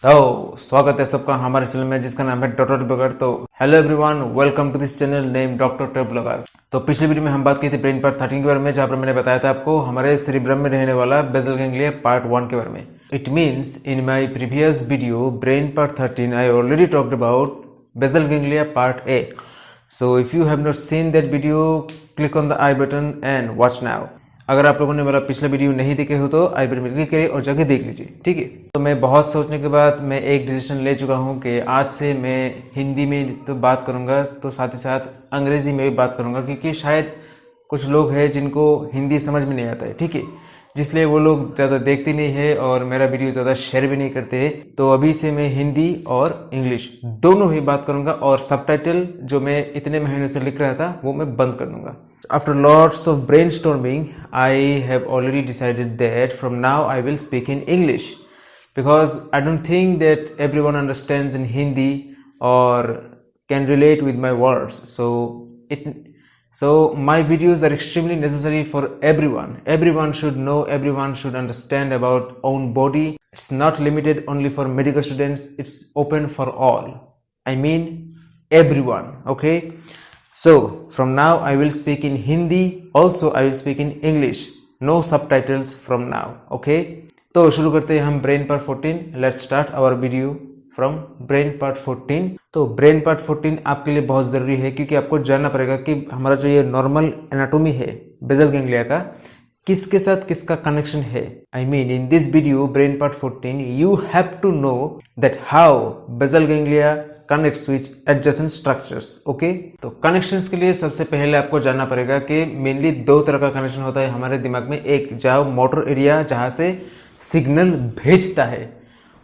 तो स्वागत है सबका हमारे चैनल में जिसका नाम है डॉक्टर ब्लॉगर। तो hello everyone, welcome to this channel name doctor blogger. तो पिछले वीडियो में हम बात की थी ब्रेन पार्ट 13 के बारे में, जहाँ पर मैंने बताया था आपको हमारे सेरिब्रम में रहने वाला बेसल गैंग्लिया पार्ट 1 के बारे में। It means in my previous video brain part 13 I already talked about basal ganglia part A. So if you have not seen that video, click on the I button and watch now. अगर आप लोगों ने मेरा पिछला video नहीं देखे हो तो आई बटन में क्लिक करिए और जाके देख लीजिए, ठीक है। तो मैं बहुत सोचने के बाद मैं एक डिसीजन ले चुका हूँ कि आज से मैं हिंदी में तो बात करूँगा, तो साथ ही साथ अंग्रेजी में भी बात करूँगा, क्योंकि शायद कुछ लोग हैं जिनको हिंदी समझ में नहीं आता है, ठीक है। जिसलिए वो लोग ज़्यादा देखते नहीं है और मेरा वीडियो ज़्यादा शेयर भी नहीं करते हैं। तो अभी से मैं हिंदी और इंग्लिश दोनों ही बात करूँगा, और सबटाइटल जो मैं इतने महीनों से लिख रहा था वो मैं बंद कर दूँगा। After lots of brainstorming, I have already decided that from now I will speak in English, because I don't think that everyone understands in Hindi or can relate with my words. So my videos are extremely necessary for everyone. Everyone should know, everyone should understand about own body. It's not limited only for medical students, it's open for all. I mean everyone, okay? So from now I will speak in Hindi, also I will speak in English, no subtitles from now, okay? तो शुरू करते हैं हम brain part 14। Let's start our video from brain part 14। तो brain part 14 आपके लिए बहुत ज़रूरी है, क्योंकि आपको जानना पड़ेगा कि हमारा जो ये नॉर्मल एनाटोमी है बेसल गैंग्लिया का, किसके साथ किसका कनेक्शन है। I mean in this video brain part 14 you have to know that how basal ganglia connects with adjacent structures, okay. तो कनेक्शंस के लिए सबसे पहले आपको जानना पड़ेगा कि मेनली दो तरह का कनेक्शन होता है हमारे दिमाग में। एक जहाँ मोटर एरिया जहाँ से सिग्नल भेजता है,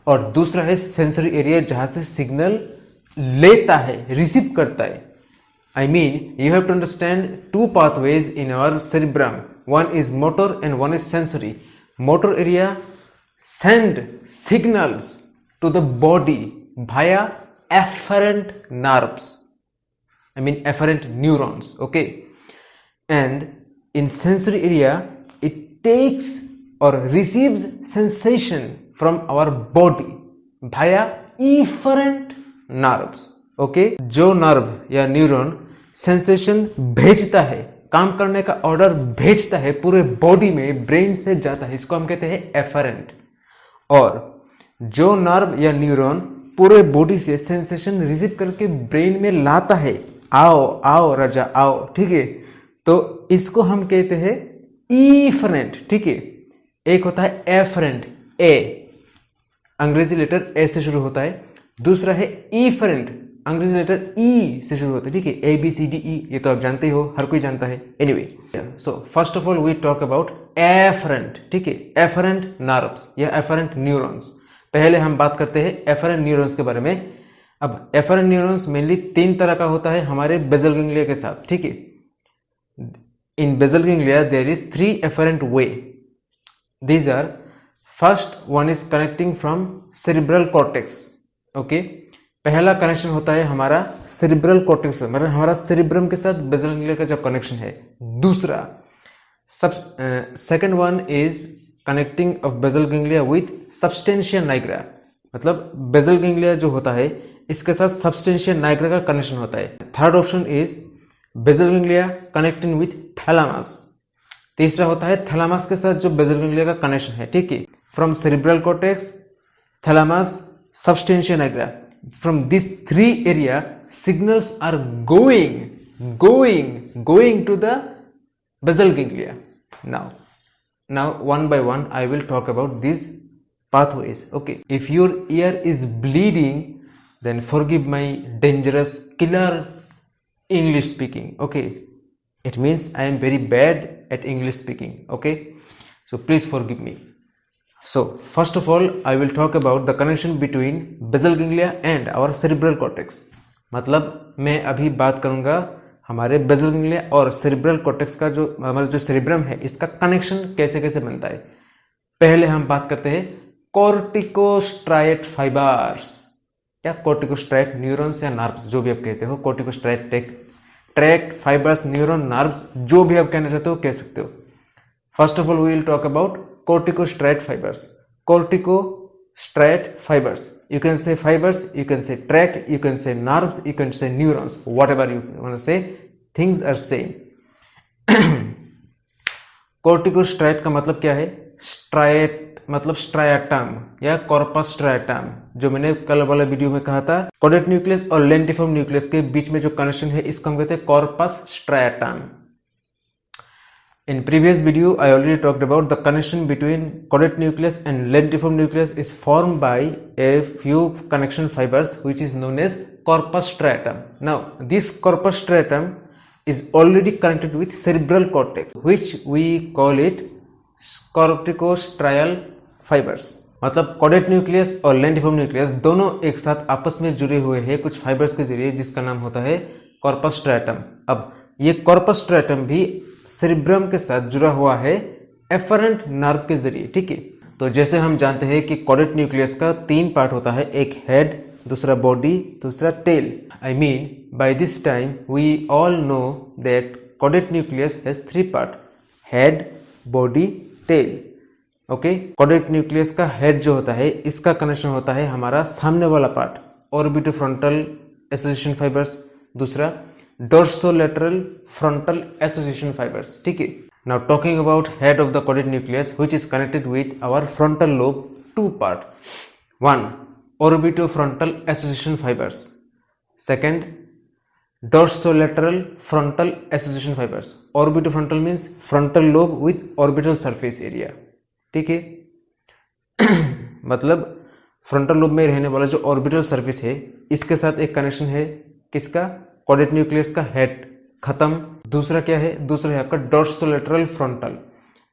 और दूसरा है सेंसरी एरिया जहाँ से सिग्नल लेता है, रिसीव करता है। I mean you have to understand two pathways in our cerebrum, one is motor and one is sensory. Motor area send signals to the body via afferent nerves, I mean afferent neurons, okay. And in sensory area it takes or receives sensation from our body via efferent nerves, okay. जो nerve या neuron sensation भेजता है, काम करने का order भेजता है पूरे बॉडी में, ब्रेन से जाता है, इसको हम कहते हैं एफरेंट। और जो नर्व या न्यूरॉन पूरे बॉडी से सेंसेशन रिसीव करके ब्रेन में लाता है, आओ आओ राजा आओ, ठीक है, तो इसको हम कहते हैं ईफरेंट, ठीक है। एक होता है एफरेंट, ए अंग्रेजी लेटर ए से शुरू होता है, दूसरा है ईफरेंट, अंग्रेजी लेटर ई से शुरू होता है, ठीक है, A B C D E, ये तो आप जानते ही हो, हर कोई जानता है। Anyway, so first of all we talk about afferent, ठीक है, एफरेंट नर्व्स या एफरेंट न्यूरॉन्स। पहले हम बात करते हैं एफरेंट न्यूरॉन्स के बारे में। अब एफरेंट न्यूरॉन्स मेनली 3 तरह का होता है हमारे बेसल गैंग्लिया के साथ, ठीक है। In basal ganglia there is 3 afferent way. These are, first one is connecting from cerebral cortex, okay. पहला कनेक्शन होता है हमारा सेरिब्रल कॉर्टेक्स, मतलब हमारा सेरिब्रम के साथ बेसल गैंग्लिया का जो कनेक्शन है। दूसरा second one is connecting of basal ganglia with substantia nigra, मतलब बेसल गैंग्लिया जो होता है इसके साथ सबस्टेंशिया नाइग्रा का कनेक्शन होता है। Third option is basal ganglia connecting with thalamus. तीसरा होता है थैलामस के साथ जो बेसल गैंग्लिया का कनेक्शन है, ठीक है। From cerebral cortex, thalamus, substantia nigra, from these 3 area signals are going to the basal ganglia. Now one by one I will talk about these pathways, okay. If your ear is bleeding, then forgive my dangerous killer English speaking, okay. It means I am very bad at English speaking, okay, so please forgive me. So first of all I will talk about the connection between basal ganglia and our cerebral cortex। मतलब मैं अभी बात करूंगा हमारे basal ganglia और cerebral cortex का, जो हमारा जो सेरिब्रम है इसका कनेक्शन कैसे कैसे बनता है। पहले हम बात करते हैं कॉर्टिकोस्ट्राएट फाइबर्स या कॉर्टिकोस्ट्राएट न्यूरॉन्स या नर्व्स, जो भी आप कहते हो, corticostriate tract fibers, neuron, nerves, जो भी आप कहना चाहते हो कह सकते हो। First of all we will talk about corticostriate fibers। corticostriate fibers You can say fibers, you can say tract, you can say nerves, you can say neurons, whatever you want to say, things are same. कॉर्टिकोस्ट्राइट का मतलब क्या है? Straight मतलब striatum या corpus striatum, जो मैंने कल वाला वीडियो में कहा था। कॉर्डेट न्यूक्लियस और लेंटिफॉर्म न्यूक्लियस के बीच में जो कनेक्शन है इसको हम कहते हैं corpus striatum. In previous video, I already talked about the connection between chordate nucleus and lentiform nucleus is formed by a few connection fibers which is known as corpus striatum. Now, this corpus striatum is already connected with cerebral cortex, which we call it corticostrial fibers. मतलब chordate nucleus और lentiform nucleus दोनों एक साथ आपस में जुड़े हुए हैं कुछ फाइबर्स के जरिए, जिसका नाम होता है corpus striatum. अब ये corpus striatum भी सेरिब्रम के साथ जुड़ा हुआ है एफरेंट नर्व के जरिए, ठीक है। तो जैसे हम जानते हैं कि कॉर्डेट न्यूक्लियस का 3 पार्ट होता है, एक हेड, दूसरा बॉडी, दूसरा tail. I mean by this time we all know that caudate nucleus has 3 part, head, body, tail. Okay, caudate nucleus का हेड जो होता है इसका कनेक्शन होता है हमारा सामने वाला पार्ट, ऑर्बिटोफ्रंटल एसोसिएशन फाइबर्स, दूसरा dorsolateral frontal association fibers, ठीक है। Now talking about head of the chordate nucleus which is connected with our frontal lobe, 2 part. 1. Orbitofrontal association fibers. Second, dorsolateral frontal association fibers. Orbitofrontal means frontal lobe with orbital surface area, ठीक है। मतलब frontal lobe में रहने वाला जो orbital surface है इसके साथ एक कनेक्शन है, किसका? कॉर्डेट न्यूक्लियस का हेड खत्म। दूसरा क्या है? दूसरा है आपका डोर्सोलेटरल फ्रंटल।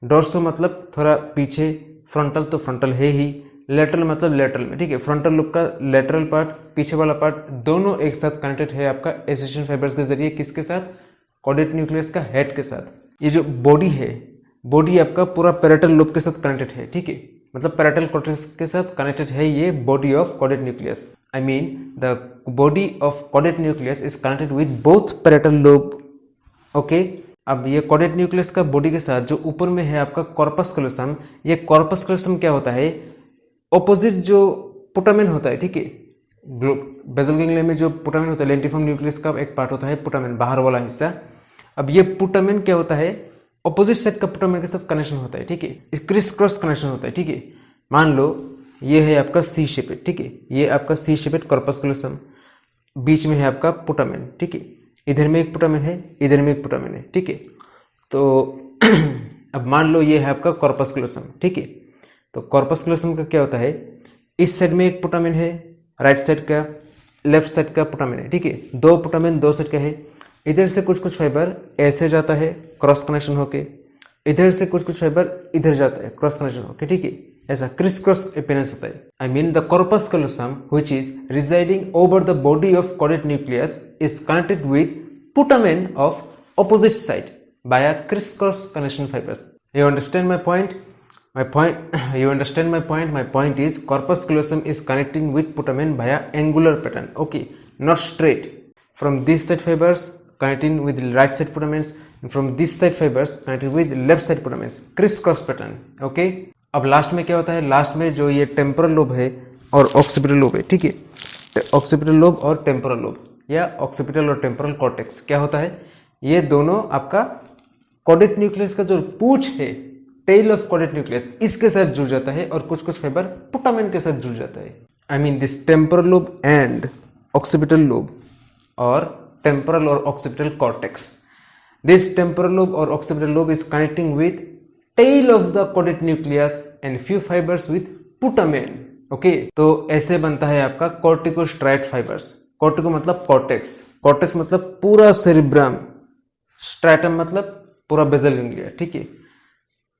डोर्सो मतलब थोड़ा पीछे, फ्रंटल तो फ्रंटल है ही, लेटरल मतलब लेटरल में, ठीक है। फ्रंटल लोब का लेटरल पार्ट, पीछे वाला पार्ट, दोनों एक साथ कनेक्टेड है आपका एसोसिएशन फाइबर्स के जरिए, किसके साथ? कॉर्डेट न्यूक्लियस का हेड के साथ। ये जो बॉडी है, बॉडी आपका पूरा पैरेटल लोब के साथ कनेक्टेड है, ठीक है। मतलब पैरेटल कॉर्टेक्स के साथ कनेक्टेड है ये body of chordate nucleus. I mean the body of chordate nucleus is connected with both parietal lobe. Okay? अब ये कॉर्डेट न्यूक्लियस का बॉडी के साथ जो ऊपर में है आपका कॉर्पस कैलोसम, ये कॉर्पस कैलोसम क्या होता है? ऑपोजिट जो पुटामेन होता है, ठीक है। बेसल गैंग्लिया में जो पुटामेन होता है, लेंटिफॉर्म न्यूक्लियस का एक पार्ट होता है पुटामेन, बाहर वाला हिस्सा। अब ये पुटामेन क्या होता है? ऑपोजिट साइड का पुटामेन के साथ कनेक्शन होता है, ठीक है। क्रिस क्रॉस कनेक्शन होता है, ठीक है। मान लो ये है आपका सी शेपेड, ठीक है। ये आपका सी शेपेड कॉर्पस कैलोसम, बीच में है आपका पुटामेन, ठीक है। इधर में एक पुटामेन है, इधर में एक पुटामेन है, ठीक है। तो अब मान लो ये है आपका कॉर्पस कैलोसम, ठीक है। तो कॉर्पस कैलोसम का क्या होता है? इस साइड में एक पुटामेन है, राइट साइड का, लेफ्ट साइड का पुटामेन है, ठीक है। 2 पुटामेन 2 साइड का है। इधर से कुछ कुछ फाइबर ऐसे जाता है क्रॉस कनेक्शन होके, इधर से कुछ कुछ फाइबर इधर जाता है क्रॉस कनेक्शन होके, ठीक है। ऐसा क्रिस क्रॉस अपीयरेंस होता है। I mean the corpus callosum which is residing over the body of chordate nucleus is connected with putamen of opposite side by a criss cross connection fibres. You understand my point? You understand my point? My point is corpus callosum is connecting with putamen via angular pattern, okay, not straight. From this side fibers connecting with right side putamens, and from this side fibers connected with left side putamens, crisscross pattern, okay. अब last में क्या होता है? Last में जो ये temporal lobe है और ऑक्सीपिटल लोब है, ठीक है। ऑक्सीपिटल लोब और टेम्पोरल लोब या ऑक्सीपिटल और टेम्पोरल कॉर्टेक्स क्या होता है? ये दोनों आपका कॉर्डेट न्यूक्लियस का जो पूंछ है, टेल ऑफ कॉर्डेट न्यूक्लियस, इसके साथ जुड़ जाता है और कुछ कुछ फाइबर पुटामेन के साथ जुड़ जाता है। I mean this temporal lobe and occipital lobe और टेम्पोरल और occipital cortex. This temporal lobe और occipital lobe is connecting with tail of the chordate nucleus and few fibers with putamen, okay। तो ऐसे बनता है आपका corticostriate fibers। cortico मतलब cortex, cortex मतलब पूरा cerebrum, stratum मतलब पूरा basal ganglia, ठीक है।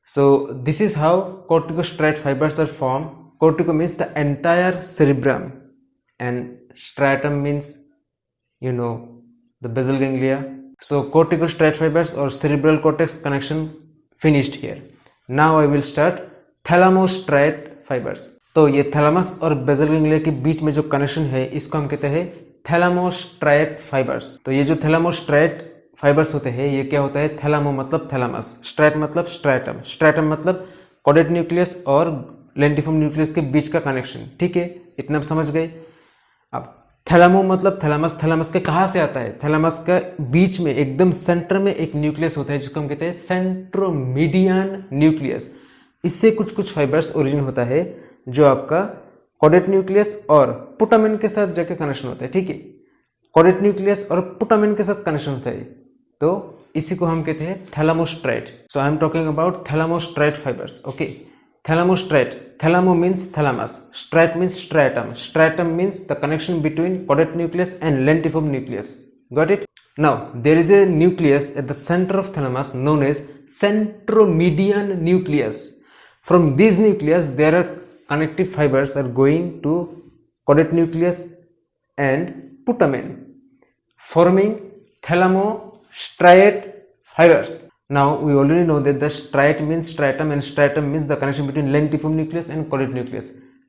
So this is how corticostriate fibers are formed. Cortico means the entire cerebrum and stratum means the basal ganglia. So corticostriate fibers or cerebral cortex connection finished here. Now I will start thalamostriate fibers. तो ये thalamus और basal ganglia के बीच में जो connection है इसको हम कहते हैं थैलामोस्ट्राइट फाइबर्स। तो ये जो थैलामोस्ट्राइट फाइबर्स होते हैं ये क्या होता है? थैलामो मतलब थैलामस, स्ट्राइट मतलब स्ट्राइटम, स्ट्राइटम मतलब कॉर्डेट न्यूक्लियस और लेंटिफॉर्म न्यूक्लियस के बीच का कनेक्शन। ठीक है, इतना आप समझ गए। अब थैलामो मतलब थैलामस, थैलामस के कहाँ से आता है? थैलामस का बीच में एकदम सेंटर में एक न्यूक्लियस होता है जिसको हम कहते हैं सेंट्रोमीडियन न्यूक्लियस। इससे कुछ कुछ फाइबर्स ओरिजिन होता है जो आपका कॉडेट न्यूक्लियस और पुटामेन के साथ जाके कनेक्शन होता है। ठीक है, कॉडेट न्यूक्लियस और पुटामेन के साथ कनेक्शन होता है, तो इसी को हम कहते हैं thalamostriate. So I am talking about thalamostriate fibres. Okay, thalamostriate, thalamo means thalamus, strat means stratum, stratum means the connection between caudate nucleus and lentiform nucleus. Got it? Now there is a nucleus at the center of thalamus known as centromedian nucleus. From these nucleus there are connective fibers are going to caudate nucleus and putamen, forming thalamostriate fibers. Now we already know that the striate means stratum and stratum means the connection between lentiform nucleus and caudate nucleus.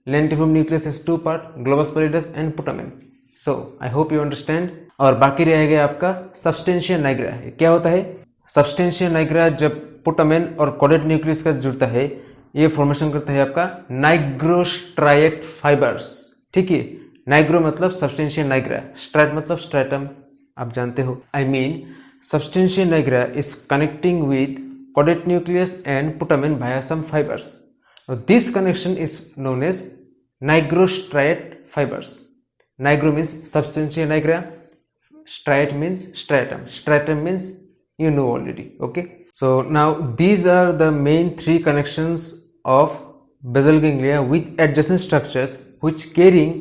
Lentiform nucleus has two parts, globus pallidus and putamen. So I hope you understand. और बाकी रह गया आपका substantia Niagara. क्या होता है substantia Niagara? जब putamen और कॉडेट न्यूक्लियस का जुड़ता है ये फॉर्मेशन करता है आपका नाइग्रोस्ट्राइएट फाइबर्स। ठीक है, नाइग्रो मतलब सबस्टेंशिया नाइग्रा, स्ट्राइट मतलब स्ट्रैटम, आप जानते हो। I mean substantia nigra is connecting with caudate nucleus and putamen via some fibers. Now this connection is known as nigrostriate fibers. Nigro means substantia nigra, striate means stratum, stratum means you know already. Okay, so now these are the main three connections of basal ganglia with adjacent structures which carrying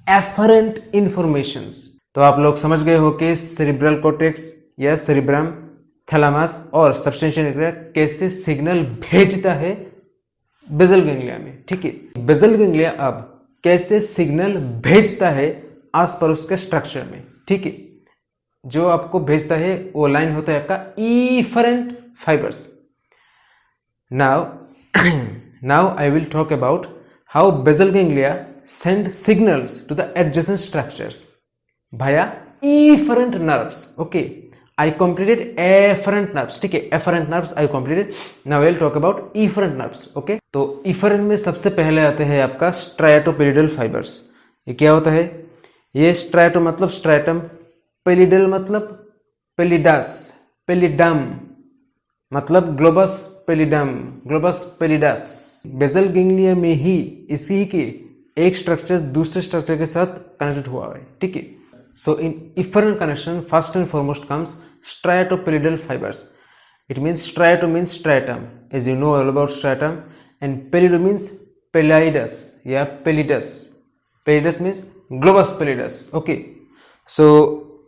afferent informations. तो आप लोग समझ गए हो कि cerebral cortex या cerebrum, thalamus और substantia nigra कैसे सिग्नल भेजता है बेसल गैंग्लिया में। ठीक है, बेसल गैंग्लिया अब कैसे सिग्नल भेजता है आस पड़ोस के स्ट्रक्चर में। ठीक है, जो आपको भेजता है वो लाइन होता है आपका efferent fibers. Now I will talk about how basal ganglia send signals to the adjacent structures via efferent nerves. Okay, I completed afferent nerves. ठीक है, afferent nerves I completed. Now I will talk about efferent nerves. Okay, तो efferent में सबसे पहले आते हैं आपका स्ट्राइटोपेलिडल fibres. ये क्या होता है? ये स्ट्राइटो मतलब स्ट्रैटम, पेलिडल मतलब पेलिडस, पेलिडम मतलब globus pallidum, globus pallidus. Basal ganglia में ही इसी के एक स्ट्रक्चर दूसरे स्ट्रक्चर के साथ कनेक्टेड हुआ है। ठीक है, so in efferent connection first and foremost comes striatopelidal fibers. It means striato means stratum, as you know all about stratum, and pelido means pellidus या pellidus. Pellidus means globus pellidus. Okay, so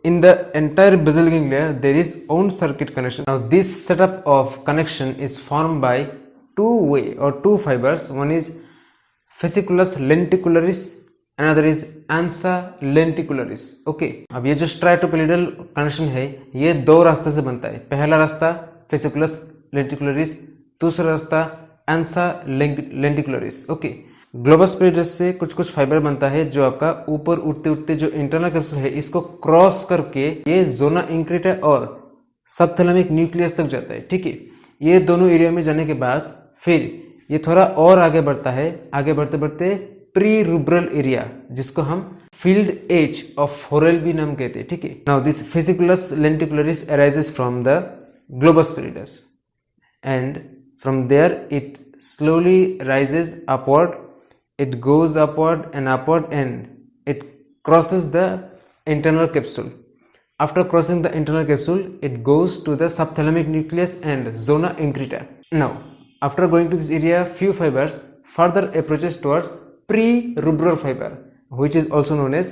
in the entire basal ganglia there is own circuit connection. Now this setup of connection is formed by two fibers. One is fasciculus lenticularis, another is ansa lenticularis. Okay, अब ये जो स्ट्राइटोपेलिडल connection है ये दो रास्ते से बनता है। पहला रास्ता fasciculus lenticularis, दूसरा रास्ता ansa lenticularis. ओके, ग्लोबस पेलिडस से कुछ कुछ फाइबर बनता है जो आपका ऊपर उठते उठते जो इंटरनल कैप्सूल है इसको क्रॉस करके ये जोना इंक्रीटा और सबथैलेमिक न्यूक्लियस तक जाता है। ठीक है, ये दोनों एरिया में जाने के बाद फिर ये थोड़ा और आगे बढ़ता है। आगे बढ़ते बढ़ते प्री रूब्रल एरिया जिसको हम फील्ड एज ऑफ फोरेल भी नाम कहते हैं। ठीक है, now this fasciculus lenticularis arises from the globus pallidus and from there it slowly rises upward, it goes upward and it crosses the internal capsule. After crossing the internal capsule it goes to the subthalamic nucleus and zona increta. Now after going to this area few fibers further approaches towards pre-rubral fiber which is also known as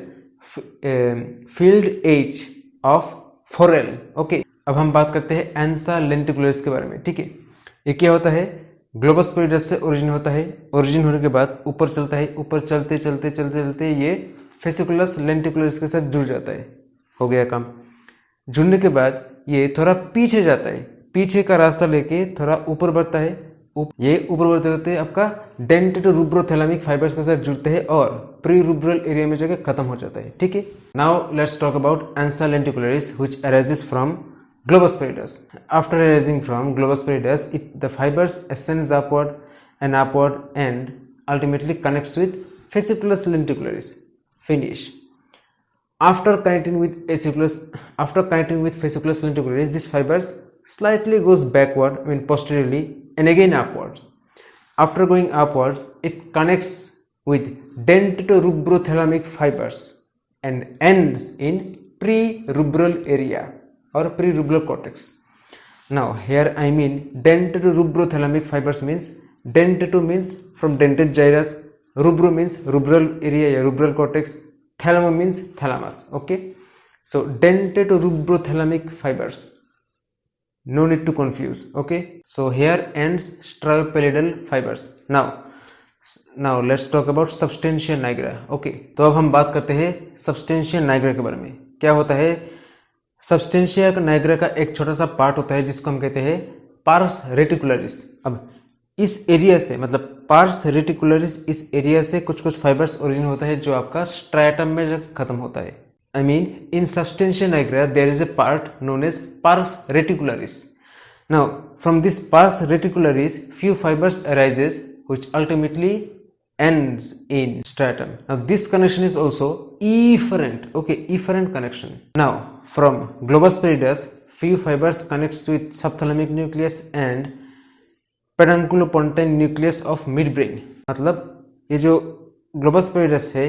field edge of forel. Okay, अब हम बात करते हैं एंसा लेंटिकुलरिस के बारे में। ठीक है, ये क्या होता है? ग्लोबस पेलिडस से ओरिजिन होता है। ओरिजिन होने के बाद ऊपर चलता है, ऊपर चलते चलते चलते चलते ये fasciculus lenticularis के साथ जुड़ जाता है। हो गया काम। जुड़ने के बाद ये थोड़ा पीछे जाता है, पीछे का रास्ता लेके थोड़ा ऊपर बढ़ता है। ये ऊपर बढ़ते होते आपका डेंटेड रूब्रोथैलेमिक फाइबर्स के साथ जुड़ते हैं और प्री रूब्रल एरिया में जाकर खत्म हो जाता है। ठीक है, now let's talk about ansa lenticularis which arises from globus pallidus. After arising from globus pallidus, the fibers ascends upward and ultimately connects with fasciculus lenticularis. Finish. After connecting with fasciculus lenticularis, this fibers slightly goes backward, posteriorly, and again upwards. After going upwards, it connects with dentatorubbrothalamic fibers and ends in pre-rubral area or pre-rubral cortex. Now here I mean dentatorubbrothalamic fibers means dentator means from dentate gyrus, rubro means rubral area या rubral cortex, thalamo means thalamus. Okay, so dentatorubbrothalamic fibers, no need to confuse. Okay, so here ends striopelidal fibers. Now let's talk about substantia nigra. Okay, तो अब हम बात करते हैं substantia nigra के बारे में. क्या होता है? सबस्टेंशिया नाइग्रा का एक छोटा सा पार्ट होता है जिसको हम कहते हैं पार्स रेटिकुलरिस. अब इस एरिया से पार्स रेटिकुलरिस, इस एरिया से कुछ फाइबर्स ओरिजिन होता है जो आपका स्ट्राटम में खत्म होता है. I mean in substantia nigra there is a part known as pars reticularis. Now from this pars reticularis few fibers arises which ultimately ends in stratum. Now this connection is also efferent. Okay, efferent connection. Now from globus pallidus few fibers connects with subthalamic nucleus and pedunculopontine nucleus of midbrain. मतलब ये जो globus pallidus है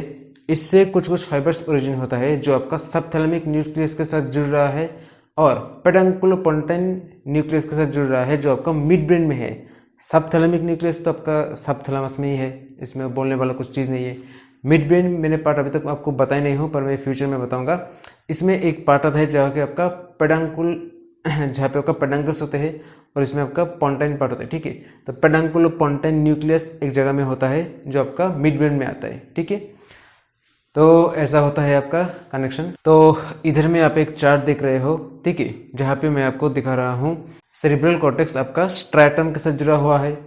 इससे कुछ fibres origin होता है जो आपका सबथैलेमिक न्यूक्लियस के साथ जुड़ रहा है और पेडंकुलोपोंटाइन न्यूक्लियस के साथ जुड़ रहा है जो आपका मिड ब्रेन में है. सबथैलेमिक न्यूक्लियस तो आपका सबथैलेमस में ही है, इसमें बोलने वाला कुछ चीज़ नहीं है. मिड ब्रेन मैंने पार्ट अभी तक आपको बताया नहीं हूँ पर मैं फ्यूचर में बताऊंगा. इसमें एक पार्ट आता है जहाँ पे आपका पेडंकल्स होते हैं और इसमें आपका पोंटाइन पार्ट होता है. ठीक है, तो पेडंकुलोपोंटाइन न्यूक्लियस एक जगह में होता है जो आपका मिड ब्रेन में आता है. ठीक है, तो ऐसा होता है आपका कनेक्शन. तो इधर में आप एक चार्ट देख रहे हो. ठीक है, जहाँ पे मैं आपको दिखा रहा हूँ सेरिब्रल कॉर्टेक्स आपका स्ट्रैटम के साथ जुड़ा हुआ है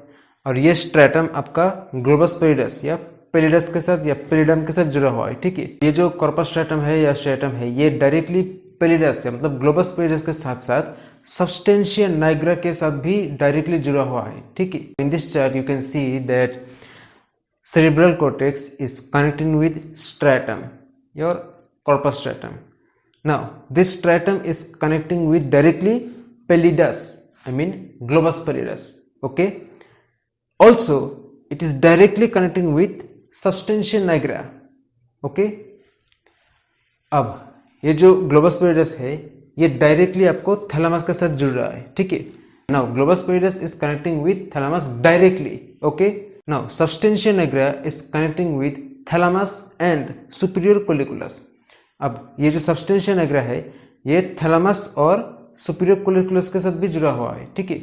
और ये स्ट्रैटम आपका ग्लोबस पेलिडस या पेलिडस के साथ या पेलिडम के साथ जुड़ा हुआ है. ठीक है, ये जो कॉर्पस स्ट्रैटम है या स्ट्रैटम है ये डायरेक्टली पेलिडस या ग्लोबस पेलिडस के साथ साथ सबस्टेंशिया नाइग्रा के साथ भी डायरेक्टली जुड़ा हुआ है. ठीक है, in this chart you can see that cerebral cortex is connecting with stratum, your corpus stratum. Now this stratum is connecting with directly pallidus, I mean globus pallidus. Okay, also it is directly connecting with substantia nigra. Okay, अब ये जो globus pallidus है ये directly आपको thalamus के साथ जुड़ रहा है. ठीक है, now globus pallidus is connecting with thalamus directly. Okay, now substantia nigra is connecting with thalamus and superior colliculus. अब ये जो substantia nigra है ये thalamus और superior colliculus के साथ भी जुड़ा हुआ है. ठीक है,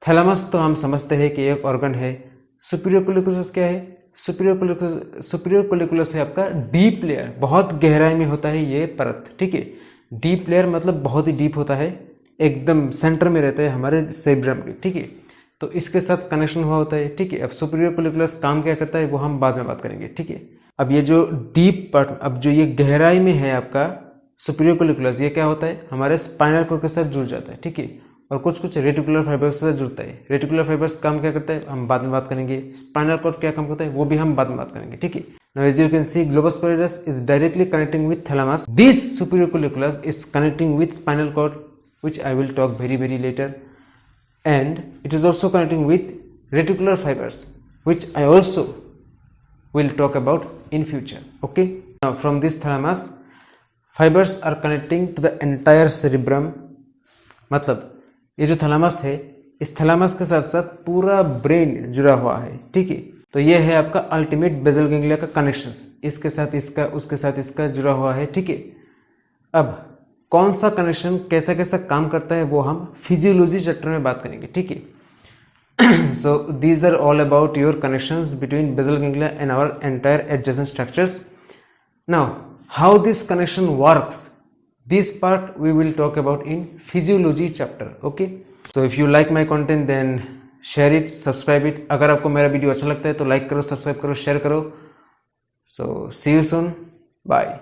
thalamus तो हम समझते हैं कि एक ऑर्गन है. superior colliculus क्या है? superior colliculus है आपका डीप लेयर, बहुत गहराई में होता है ये परत. ठीक है, डीप लेयर मतलब बहुत ही डीप होता है, एकदम सेंटर में रहता है हमारे सेरिब्रम के. ठीक है, तो इसके साथ कनेक्शन हुआ होता है. ठीक है, अब सुपीरियर कोलिकुलस काम क्या करता है वो हम बाद में बात करेंगे. ठीक है, अब ये जो डीप पार्ट, अब जो ये गहराई में है आपका सुपीरियर कोलिकुलस, ये क्या होता है हमारे स्पाइनल कॉर्ड के साथ जुड़ जाता है. ठीक है, और कुछ रेटिकुलर फाइबर्स के साथ जुड़ता है. रेटिकुलर फाइबर्स काम क्या करता है हम बाद में बात करेंगे. स्पाइनल कॉर्ड क्या काम करता है वो भी हम बाद में बात करेंगे. ठीक है, now as you can see globus pallidus is directly connecting with thalamus. This superior colliculus is connecting with spinal cord which I will talk very later, and it is also connecting with reticular fibers which I also will talk about in future. Okay, now from this thalamus fibers are connecting to the entire cerebrum. मतलब ये जो thalamus है इस thalamus के साथ साथ पूरा brain जुड़ा हुआ है. ठीक है, तो ये है आपका अल्टीमेट बेसल गैंग्लिया का कनेक्शंस, इसके साथ इसका उसके साथ इसका जुड़ा हुआ है. ठीक है, अब कौन सा कनेक्शन कैसा कैसा काम करता है वो हम फिजियोलॉजी चैप्टर में बात करेंगे. ठीक है, so these are all about your connections between basal ganglia and our entire adjacent structures. Now how this connection works, this part we will talk about in physiology chapter. Okay, so if you like my content then share it, subscribe it. अगर आपको मेरा video अच्छा लगता है तो like करो, subscribe करो, share करो. सो सी यू सून, बाय.